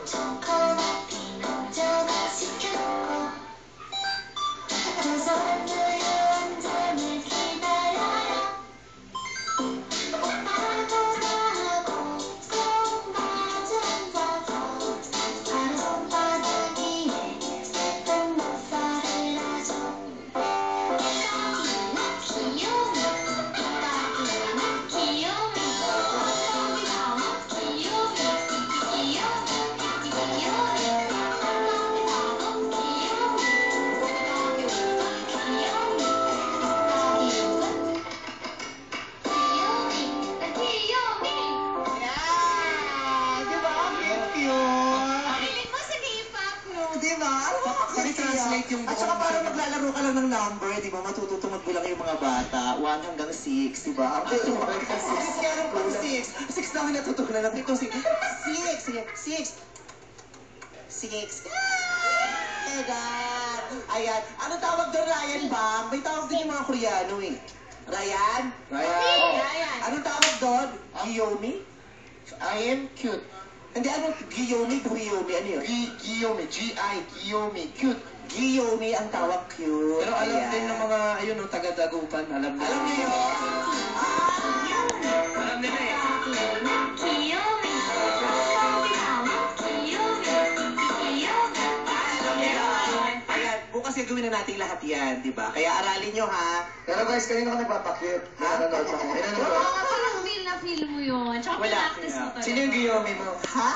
초코나피 남자가 시켰고 두 사람들이 한 잔을 기다려요. 바보나하고 꼭 마주 앉아서 바로 손바닥 위에 예쁜 목살을 하죠. 따기나 귀요미 따기나 귀요미 따기나 귀요미 귀요미 귀요미 따기나 Yeah! Di ba? Thank you. Piling mo sa K-pop, no? Di ba? Ano ba? Translate yung At saka buong parang sino. maglalaro ka lang ng number, di ba? Matututo magbilang yung mga bata. 1 hanggang 6, di ba? Ang pwede mo hanggang 6. Meron pang 6. 6 lang yung natutunan natin. Ito 6. 6. 6. Oh God! Ayan. Ano tawag doon, Ryan ba? May tawag din yung mga Koreano eh. Ryan? Ryan. Anong tawag doon? Giyomi? I am cute. Hindi, ano? Giyomi? Giyomi? Ano yun? Giyomi. G-I. Giyomi. Cute. Giyomi ang tawag cute. Pero alam Ayan. din ng mga, ayun, no, taga-Dagupan. Alam nila. Alam niyo yun? Alam nila eh. 귀요미 따기나 귀요미 귀요미 Ayan, bukas gagawin na natin lahat yan, di ba? Kaya aralin nyo, ha? Pero guys, kanina ka nagpapakit. Nanonood ako. Oo, Nanonood. parang feel na feel mo yun. Tsaka Wala. practice mo talaga. Sino yung Giyomi mo? Ha?